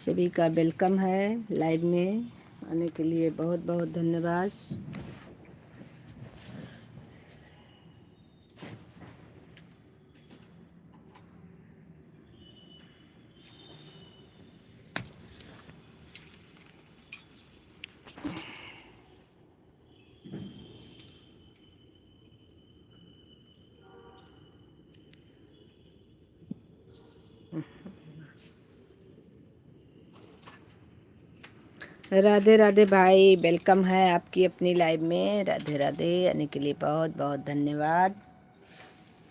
सभी का वेलकम है लाइव में आने के लिए बहुत बहुत धन्यवाद। राधे राधे भाई, वेलकम है आपकी अपनी लाइव में। राधे राधे आने के लिए बहुत बहुत धन्यवाद।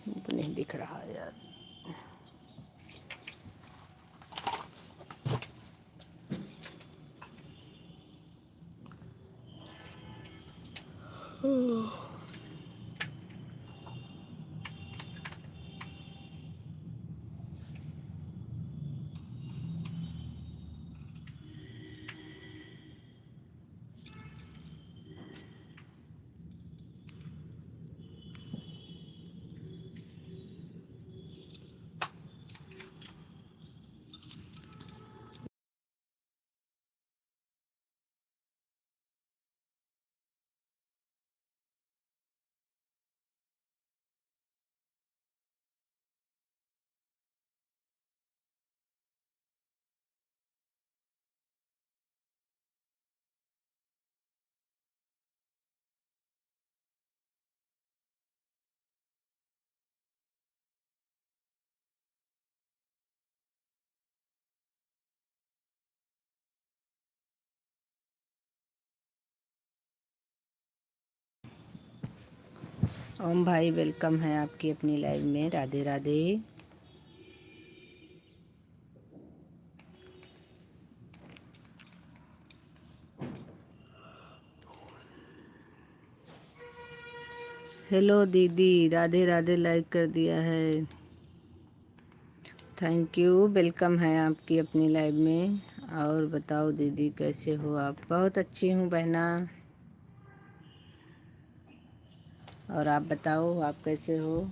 नहीं दिख रहा यार। ओम भाई, वेलकम है आपकी अपनी लाइव में। राधे राधे। हेलो दीदी, राधे राधे, लाइक कर दिया है, थैंक यू। वेलकम है आपकी अपनी लाइव में। और बताओ दीदी, कैसे हो आप? बहुत अच्छी हूँ बहना। और आप बताओ, आप कैसे हो?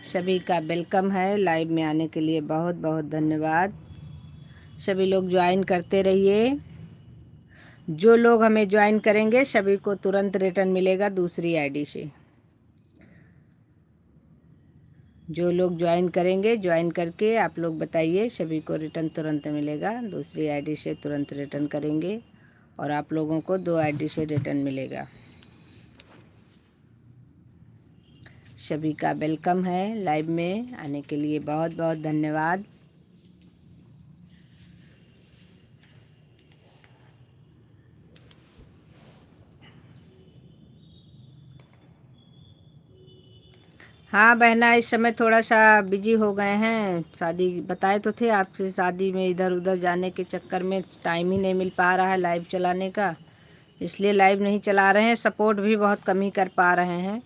सभी का वेलकम है लाइव में आने के लिए बहुत बहुत धन्यवाद। सभी लोग ज्वाइन करते रहिए। जो लोग हमें ज्वाइन करेंगे सभी को तुरंत रिटर्न मिलेगा दूसरी आईडी से। जो लोग ज्वाइन करेंगे, ज्वाइन करके आप लोग बताइए, सभी को रिटर्न तुरंत मिलेगा। दूसरी आईडी से तुरंत रिटर्न करेंगे और आप लोगों को 2 आईडी से रिटर्न मिलेगा। सभी का वेलकम है लाइव में आने के लिए बहुत बहुत धन्यवाद। हाँ बहना, इस समय थोड़ा सा बिजी हो गए हैं। शादी बताए तो थे आपसे, शादी में इधर उधर जाने के चक्कर में टाइम ही नहीं मिल पा रहा है लाइव चलाने का, इसलिए लाइव नहीं चला रहे हैं। सपोर्ट भी बहुत कम ही कर पा रहे हैं।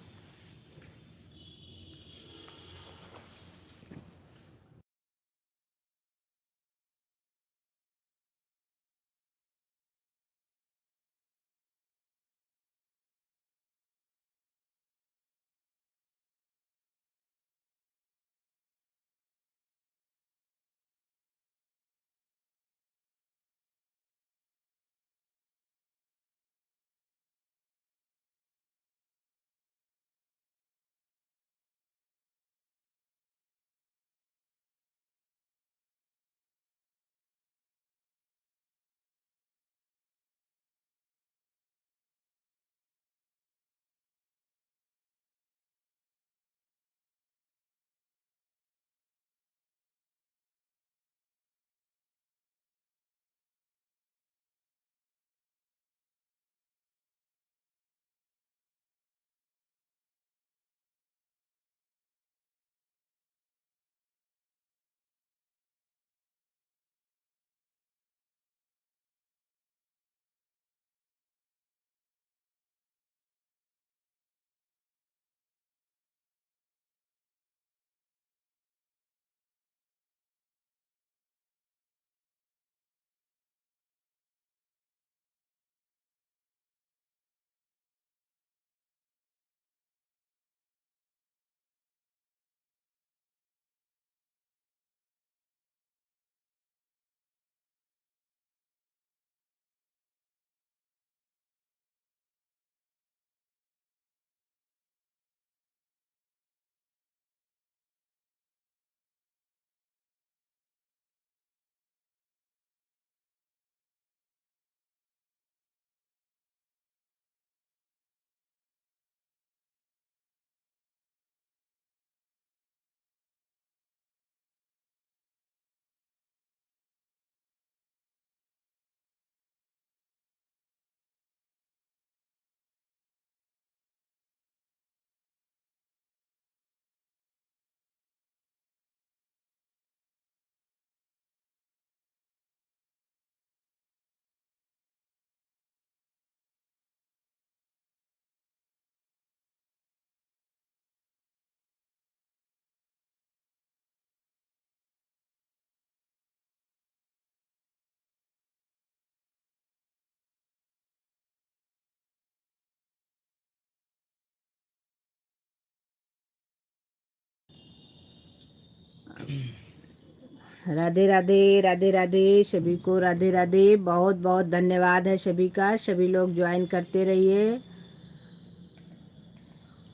राधे राधे, राधे राधे, सभी को राधे राधे। बहुत बहुत धन्यवाद है सभी का। सभी लोग ज्वाइन करते रहिए।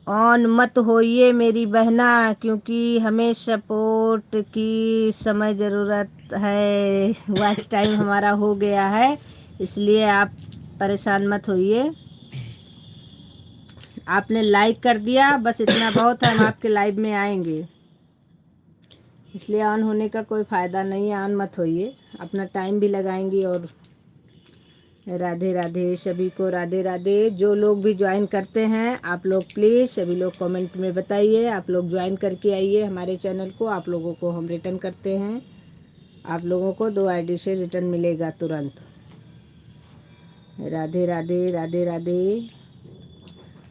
ऑन मत होइए मेरी बहना, क्योंकि हमें सपोर्ट की समय ज़रूरत है। वॉच टाइम हमारा हो गया है, इसलिए आप परेशान मत होइए। आपने लाइक कर दिया, बस इतना बहुत है, हम आपके लाइव में आएंगे। इसलिए ऑन होने का कोई फ़ायदा नहीं है। ऑन मत होइए, अपना टाइम भी लगाएंगी। और राधे राधे, सभी को राधे राधे। जो लोग भी ज्वाइन करते हैं, आप लोग प्लीज़ सभी लोग कमेंट में बताइए। आप लोग ज्वाइन करके आइए हमारे चैनल को। आप लोगों को हम रिटर्न करते हैं। आप लोगों को 2 आईडी से रिटर्न मिलेगा तुरंत। राधे राधे, राधे राधे।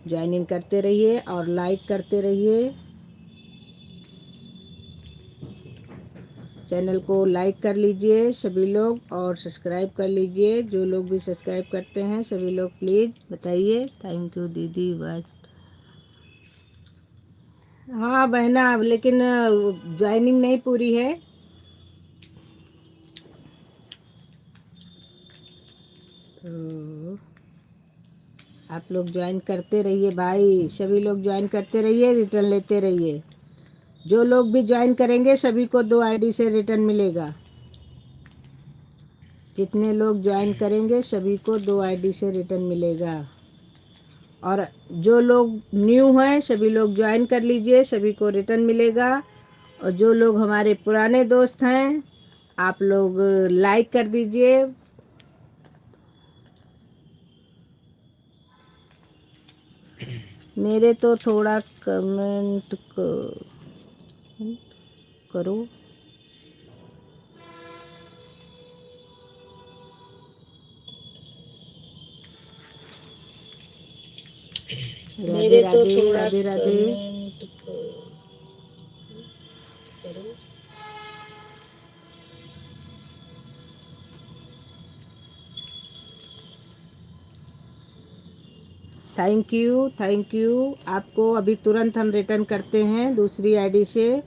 ज्वाइनिंग करते रहिए और लाइक करते रहिए। चैनल को लाइक कर लीजिए सभी लोग और सब्सक्राइब कर लीजिए। जो लोग भी सब्सक्राइब करते हैं सभी लोग प्लीज़ बताइए। थैंक यू दीदी। बस हाँ बहना, लेकिन ज्वाइनिंग नहीं पूरी है। तो आप लोग ज्वाइन करते रहिए भाई, सभी लोग ज्वाइन करते रहिए, रिटर्न लेते रहिए। जो लोग भी ज्वाइन करेंगे सभी को 2 आईडी से रिटर्न मिलेगा। जितने लोग ज्वाइन करेंगे सभी को 2 आईडी से रिटर्न मिलेगा। और जो लोग न्यू हैं सभी लोग ज्वाइन कर लीजिए, सभी को रिटर्न मिलेगा। और जो लोग हमारे पुराने दोस्त हैं, आप लोग लाइक कर दीजिए। मेरे तो थोड़ा कमेंट करो। Radhe Radhe, Radhe Radhe. Thank you, thank you. आपको अभी तुरंत हम रिटर्न करते हैं दूसरी आईडी से।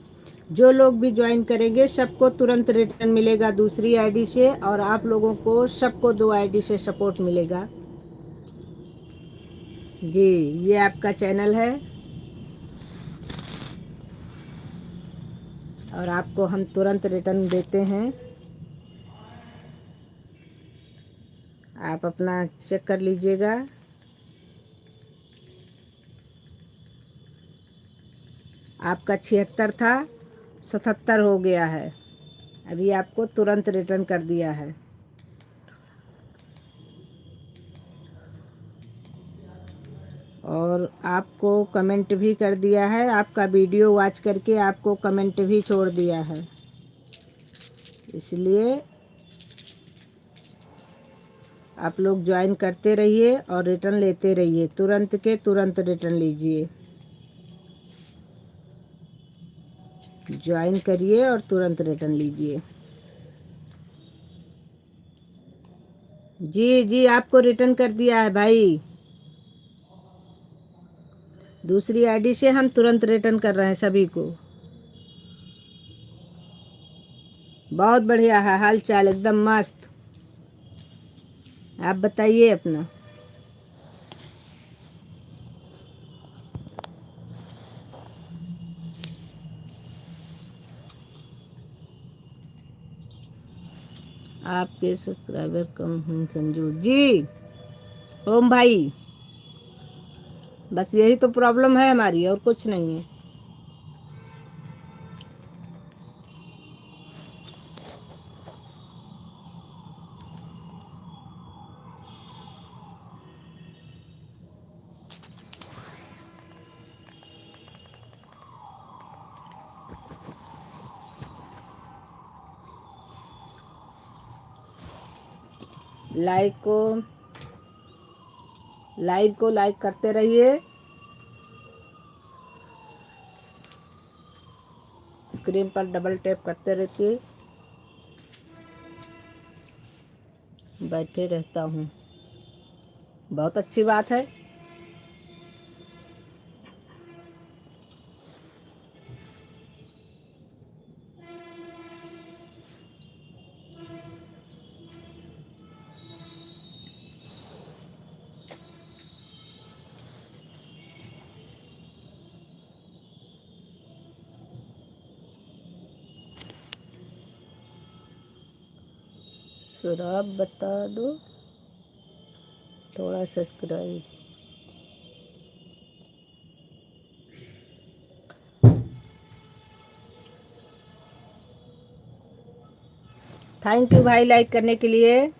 जो लोग भी ज्वाइन करेंगे सबको तुरंत रिटर्न मिलेगा दूसरी आईडी से। और आप लोगों को सबको 2 आईडी से सपोर्ट मिलेगा जी। ये आपका चैनल है और आपको हम तुरंत रिटर्न देते हैं। आप अपना चेक कर लीजिएगा। आपका 76 था, 77 हो गया है। अभी आपको तुरंत रिटर्न कर दिया है। और आपको कमेंट भी कर दिया है। आपका वीडियो वॉच करके आपको कमेंट भी छोड़ दिया है। इसलिए आप लोग ज्वाइन करते रहिए और रिटर्न लेते रहिए। तुरंत के तुरंत रिटर्न लीजिए। ज्वाइन करिए और तुरंत रिटर्न लीजिए। जी जी, आपको रिटर्न कर दिया है भाई। दूसरी आईडी से हम तुरंत रिटर्न कर रहे हैं सभी को। बहुत बढ़िया है, हाल चाल एकदम मस्त। आप बताइए अपना। आपके सब्सक्राइबर कम हैं संजू जी। ओम भाई, बस यही तो प्रॉब्लम है हमारी, और कुछ नहीं है। लाइक को लाइक करते रहिए। स्क्रीन पर डबल टैप करते रहते। बैठे रहता हूँ, बहुत अच्छी बात है। शराब बता दो, थोड़ा सब्सक्राइब। थैंक यू भाई लाइक करने के लिए,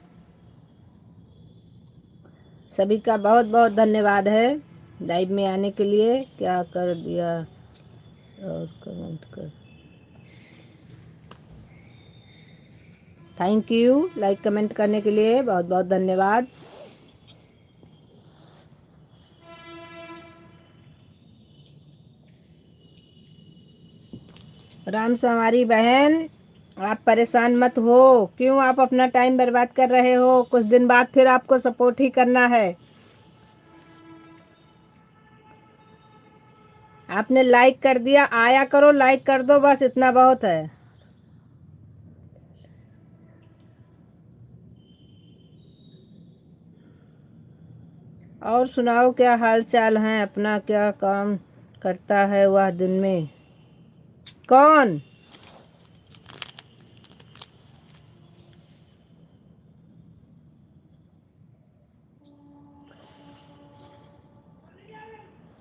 सभी का बहुत बहुत धन्यवाद है लाइव में आने के लिए। क्या कर दिया और कमेंट कर, थैंक यू लाइक कमेंट करने के लिए, बहुत बहुत धन्यवाद। राम से हमारी बहन, आप परेशान मत हो। क्यों आप अपना टाइम बर्बाद कर रहे हो? कुछ दिन बाद फिर आपको सपोर्ट ही करना है। आपने लाइक कर दिया, आया करो, लाइक कर दो, बस इतना बहुत है। और सुनाओ क्या हाल चाल है अपना, क्या काम करता है वह दिन में? कौन?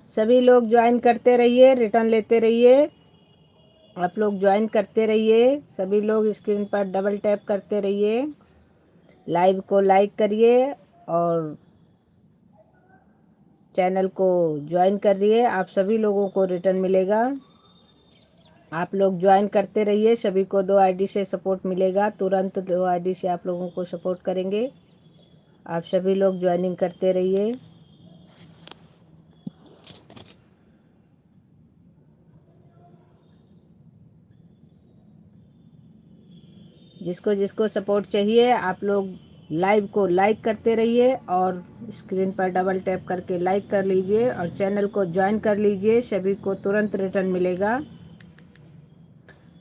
सभी लोग ज्वाइन करते रहिए, रिटर्न लेते रहिए। आप लोग ज्वाइन करते रहिए, सभी लोग स्क्रीन पर डबल टैप करते रहिए, लाइव को लाइक करिए और चैनल को ज्वाइन करिए। आप सभी लोगों को रिटर्न मिलेगा। आप लोग ज्वाइन करते रहिए, सभी को 2 आईडी से सपोर्ट मिलेगा, तुरंत 2 आईडी से आप लोगों को सपोर्ट करेंगे। आप सभी लोग ज्वाइनिंग करते रहिए। जिसको जिसको सपोर्ट चाहिए आप लोग लाइव को लाइक करते रहिए और स्क्रीन पर डबल टैप करके लाइक कर लीजिए और चैनल को ज्वाइन कर लीजिए, सभी को तुरंत रिटर्न मिलेगा।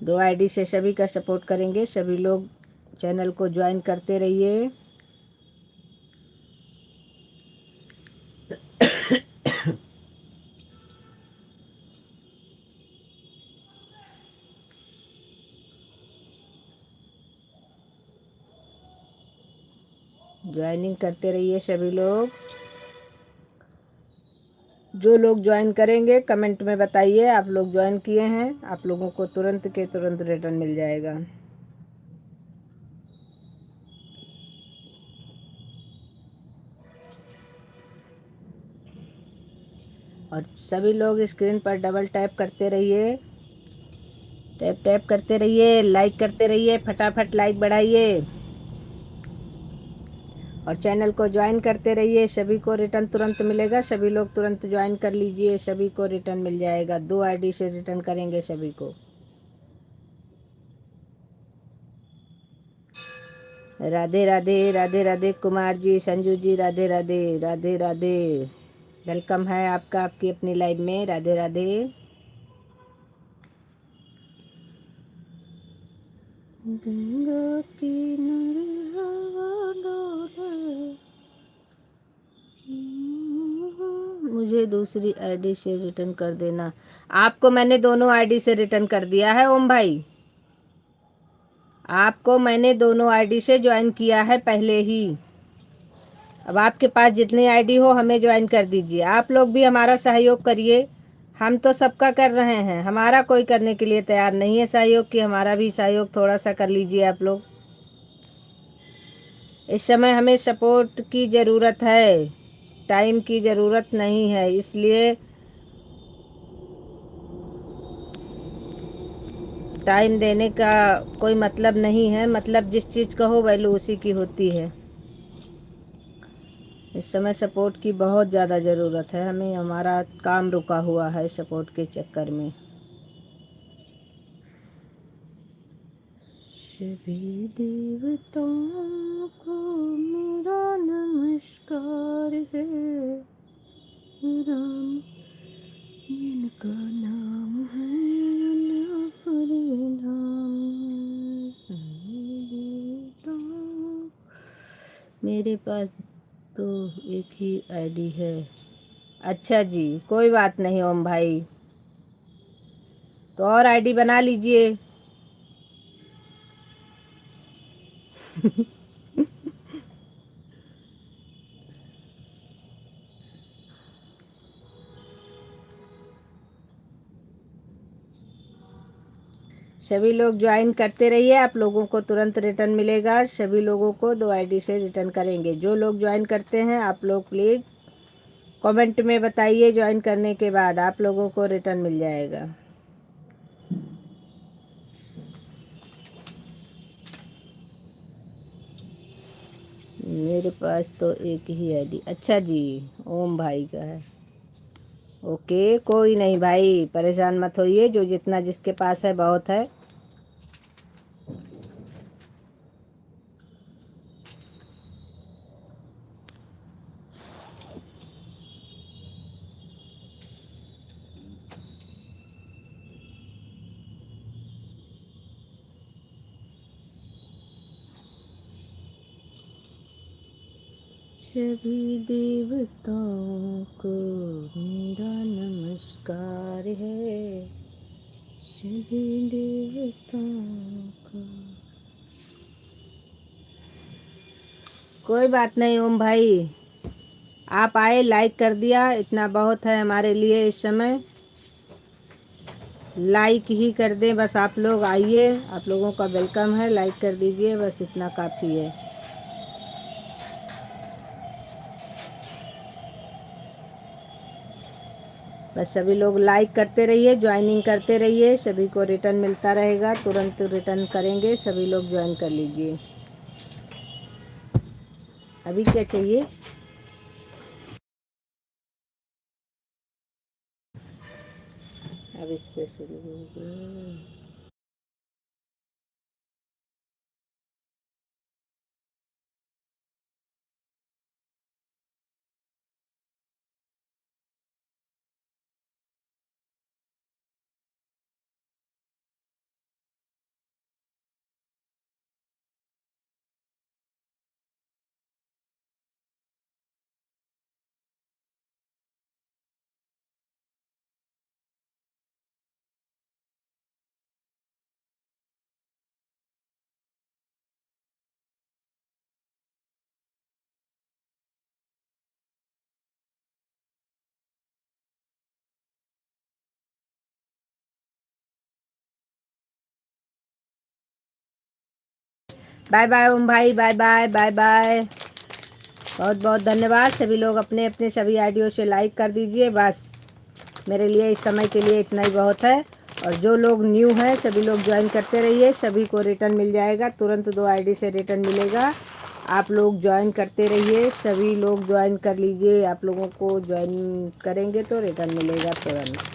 2 आईडी से सभी का सपोर्ट करेंगे, सभी लोग चैनल को ज्वाइन करते रहिए। ज्वाइनिंग करते रहिए सभी लोग। जो लोग ज्वाइन करेंगे कमेंट में बताइए आप लोग ज्वाइन किए हैं, आप लोगों को तुरंत के तुरंत रिटर्न मिल जाएगा। और सभी लोग स्क्रीन पर डबल टैप करते रहिए, टैप टैप करते रहिए, लाइक करते रहिए, फटाफट लाइक बढ़ाइए और चैनल को ज्वाइन करते रहिए, सभी को रिटर्न तुरंत मिलेगा। सभी लोग तुरंत ज्वाइन कर लीजिए, सभी को रिटर्न मिल जाएगा। 2 आईडी से रिटर्न करेंगे सभी को। राधे राधे, राधे राधे कुमार जी, संजू जी, राधे राधे, राधे राधे। वेलकम है आपका आपकी अपनी लाइव में, राधे राधे। गंगा किनारे हवा डोले, मुझे दूसरी आईडी से रिटर्न कर देना। आपको मैंने दोनों आईडी से रिटर्न कर दिया है ओम भाई, आपको मैंने दोनों आईडी से ज्वाइन किया है पहले ही। अब आपके पास जितनी आईडी हो हमें ज्वाइन कर दीजिए। आप लोग भी हमारा सहयोग करिए, हम तो सबका कर रहे हैं, हमारा कोई करने के लिए तैयार नहीं है सहयोग कि हमारा भी सहयोग थोड़ा सा कर लीजिए आप लोग। इस समय हमें सपोर्ट की ज़रूरत है, टाइम की ज़रूरत नहीं है, इसलिए टाइम देने का कोई मतलब नहीं है। मतलब जिस चीज़ का हो वैल्यू उसी की होती है। इस समय सपोर्ट की बहुत ज़्यादा ज़रूरत है हमें, हमारा काम रुका हुआ है सपोर्ट के चक्कर में। सभी देवताओं को मेरा नमस्कार है, राम इनका नाम है मेरे पास तो एक ही आईडी है। अच्छा जी, कोई बात नहीं ओम भाई, तो और आईडी बना लीजिए। सभी लोग ज्वाइन करते रहिए, आप लोगों को तुरंत रिटर्न मिलेगा। सभी लोगों को 2 आईडी से रिटर्न करेंगे। जो लोग ज्वाइन करते हैं आप लोग प्लीज़ कमेंट में बताइए, ज्वाइन करने के बाद आप लोगों को रिटर्न मिल जाएगा। मेरे पास तो एक ही आईडी। अच्छा जी, ओम भाई का है। ओके, कोई नहीं भाई, परेशान मत होइए, जो जितना जिसके पास है बहुत है। सभी देवताओं को मेरा नमस्कार है, सभी देवताओं को। कोई बात नहीं ओम भाई, आप आए, लाइक कर दिया, इतना बहुत है हमारे लिए इस समय। लाइक ही कर दें बस, आप लोग आइए, आप लोगों का वेलकम है, लाइक कर दीजिए बस, इतना काफ़ी है। बस सभी लोग लाइक करते रहिए, ज्वाइनिंग करते रहिए, सभी को रिटर्न मिलता रहेगा, तुरंत रिटर्न करेंगे। सभी लोग ज्वाइन कर लीजिए। अभी क्या चाहिए? अब इस पे शुरू हो गया। बाय बाय ओम भाई, बाय बाय बाय बाय। बहुत बहुत धन्यवाद। सभी लोग अपने अपने सभी आईडियो से लाइक कर दीजिए बस, मेरे लिए इस समय के लिए इतना ही बहुत है। और जो लोग न्यू हैं सभी लोग ज्वाइन करते रहिए, सभी को रिटर्न मिल जाएगा, तुरंत 2 आईडी से रिटर्न मिलेगा। आप लोग ज्वाइन करते रहिए, सभी लोग ज्वाइन कर लीजिए, आप लोगों को ज्वाइन करेंगे तो रिटर्न मिलेगा तुरंत।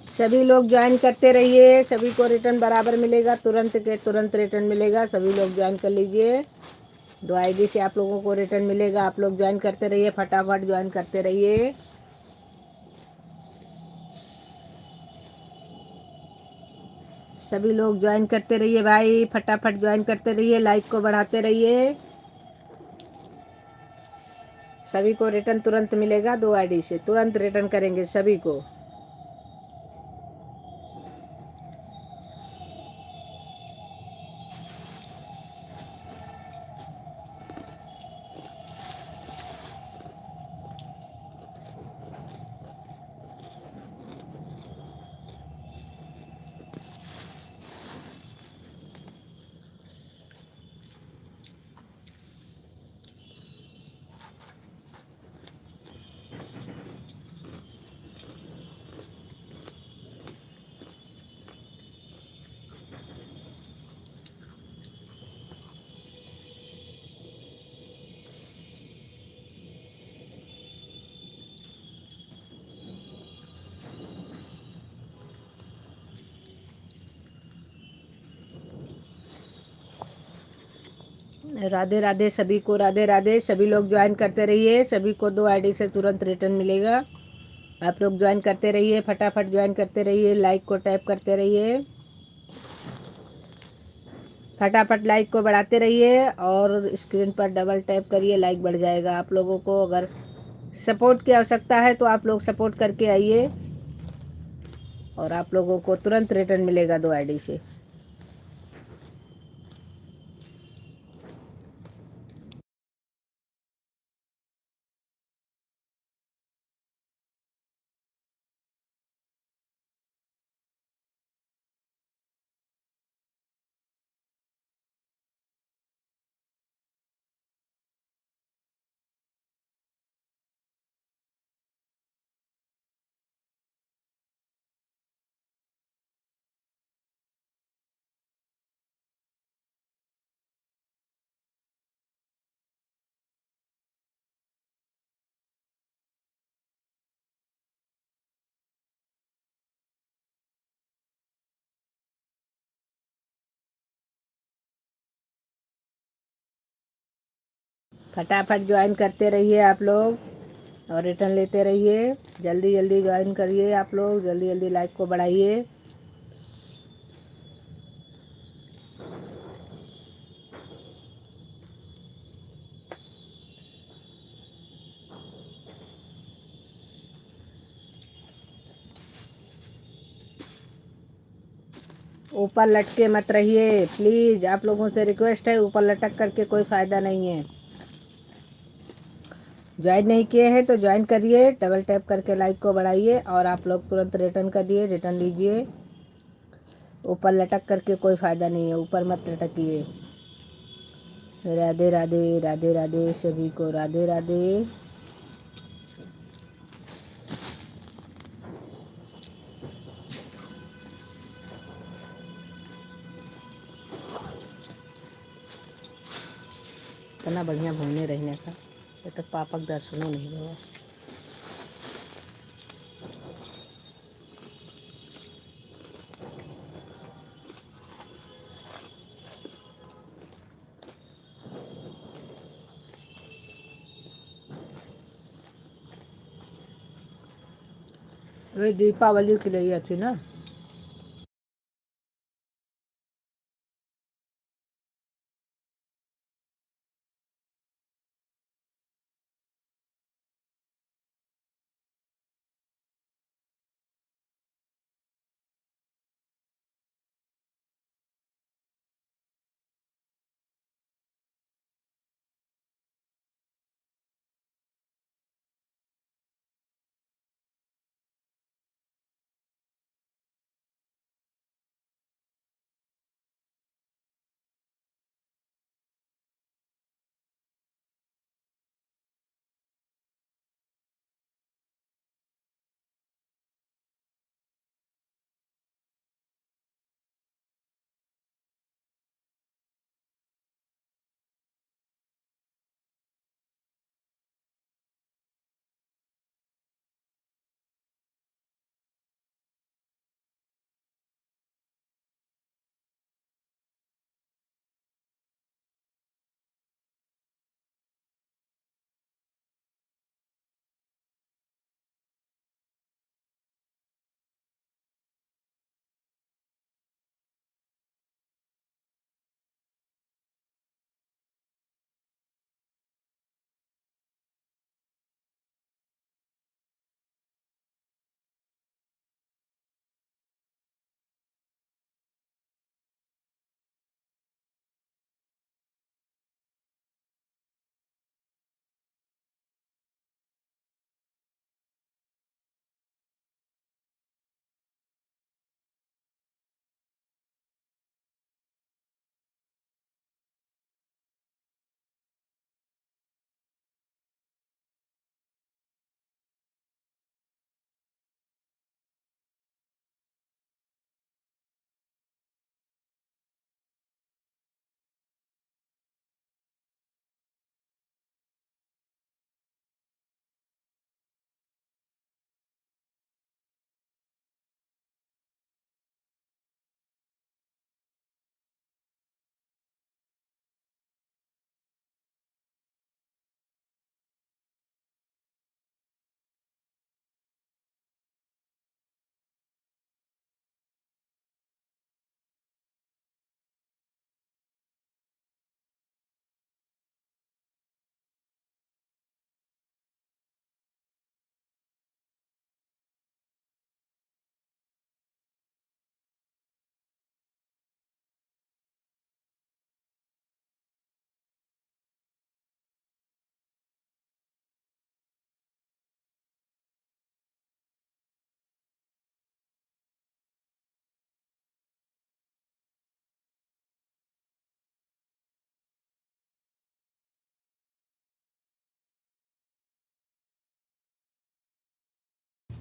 सभी लोग ज्वाइन करते रहिए, सभी को रिटर्न बराबर मिलेगा, तुरंत के तुरंत रिटर्न मिलेगा। सभी लोग ज्वाइन कर लीजिए, 2 आईडी से आप लोगों को रिटर्न मिलेगा। आप लोग ज्वाइन करते रहिए, फटाफट ज्वाइन करते रहिए। सभी लोग ज्वाइन करते रहिए भाई, फटाफट ज्वाइन करते रहिए, लाइक को बढ़ाते रहिए। सभी को रिटर्न तुरंत मिलेगा, 2 आईडी से तुरंत रिटर्न करेंगे सभी को। राधे राधे सभी को, राधे राधे। सभी लोग ज्वाइन करते रहिए, सभी को 2 आईडी से तुरंत रिटर्न मिलेगा। आप लोग ज्वाइन करते रहिए, फटाफट ज्वाइन करते रहिए, लाइक को टैप करते रहिए, फटाफट लाइक को बढ़ाते रहिए और स्क्रीन पर डबल टैप करिए, लाइक बढ़ जाएगा। आप लोगों को अगर सपोर्ट की आवश्यकता है तो आप लोग सपोर्ट करके आइए और आप लोगों को तुरंत रिटर्न मिलेगा 2 आईडी से। फटाफट ज्वाइन करते रहिए आप लोग और रिटर्न लेते रहिए। जल्दी जल्दी ज्वाइन करिए आप लोग, जल्दी जल्दी लाइक को बढ़ाइए। ऊपर लटके मत रहिए प्लीज़, आप लोगों से रिक्वेस्ट है, ऊपर लटक करके कोई फ़ायदा नहीं है। ज्वाइन नहीं किए हैं तो ज्वाइन करिए, डबल टैप करके लाइक को बढ़ाइए और आप लोग तुरंत रिटर्न करिए, रिटर्न लीजिए। ऊपर लटक करके कोई फ़ायदा नहीं है, ऊपर मत लटकिए। राधे राधे, राधे राधे सभी को, राधे राधे। इतना बढ़िया भोजने रहने का, जब तक पापा के दर्शनों नहीं हुआ। अरे दीपावली के लिए थी ना।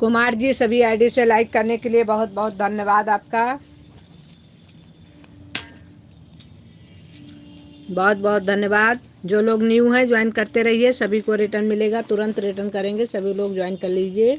कुमार जी, सभी आईडी से लाइक करने के लिए बहुत बहुत धन्यवाद आपका। बहुत बहुत धन्यवाद। जो लोग न्यू हैं ज्वाइन करते रहिए, सभी को रिटर्न मिलेगा, तुरंत रिटर्न करेंगे, सभी लोग ज्वाइन कर लीजिए।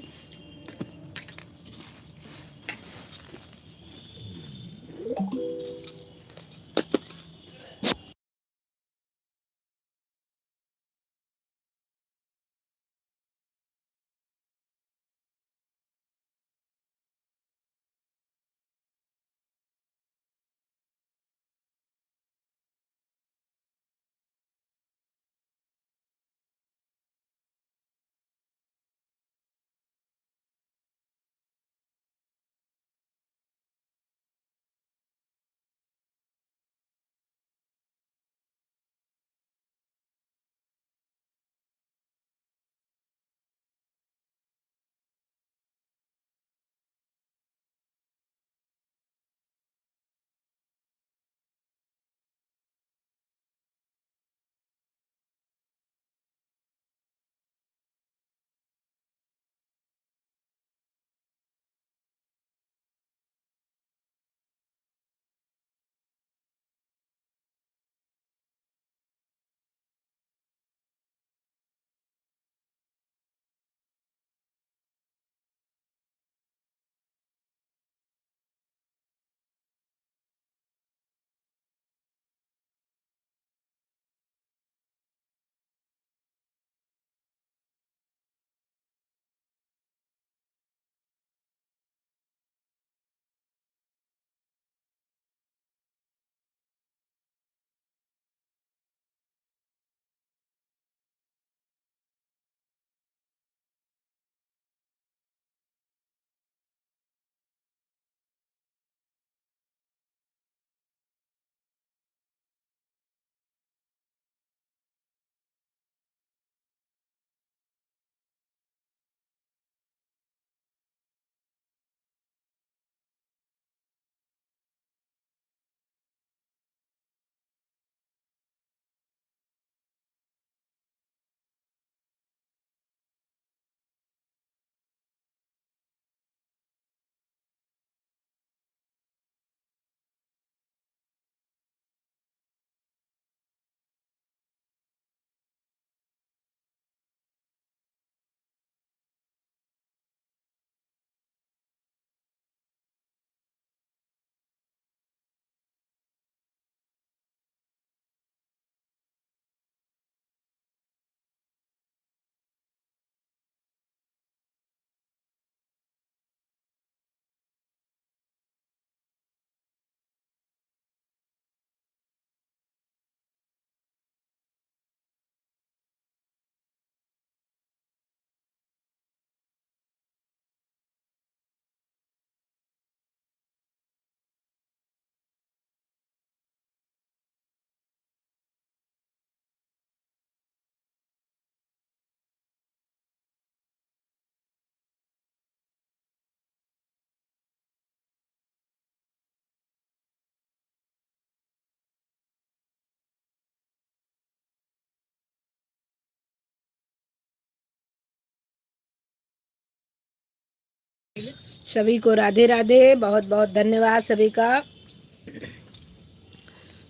सभी को राधे राधे, बहुत बहुत धन्यवाद सभी का।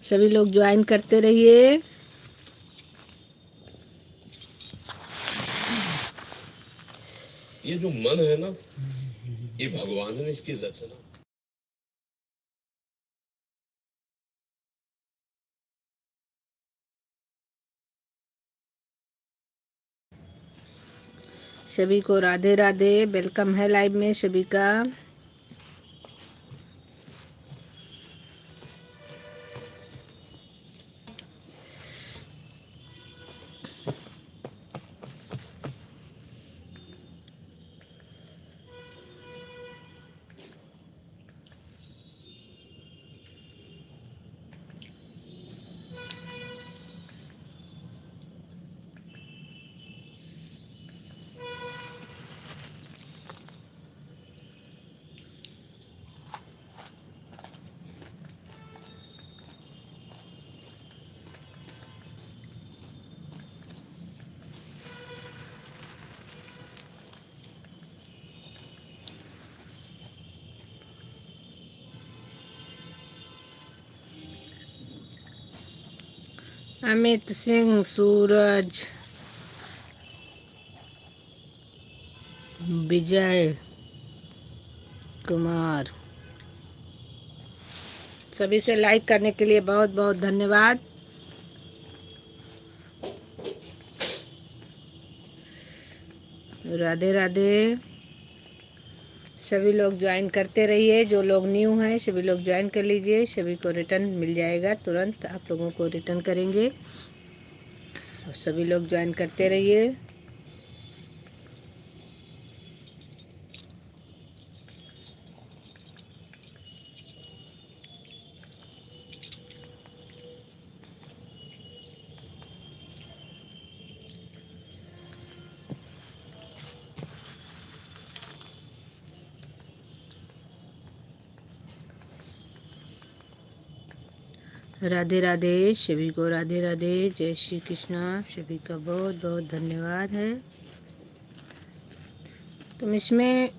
सभी लोग ज्वाइन करते रहिए। ये जो मन है ना, ये भगवान ने इसकी रचना। सभी को राधे राधे, वेलकम है लाइव में सभी का। अमित सिंह, सूरज, विजय कुमार, सभी से लाइक करने के लिए बहुत बहुत धन्यवाद। राधे राधे। सभी लोग ज्वाइन करते रहिए, जो लोग न्यू हैं सभी लोग ज्वाइन कर लीजिए, सभी को रिटर्न मिल जाएगा, तुरंत आप लोगों को रिटर्न करेंगे और सभी लोग ज्वाइन करते रहिए। राधे राधे, सभी को राधे राधे, जय श्री कृष्णा, सभी का बहुत बहुत धन्यवाद है। तुम इसमें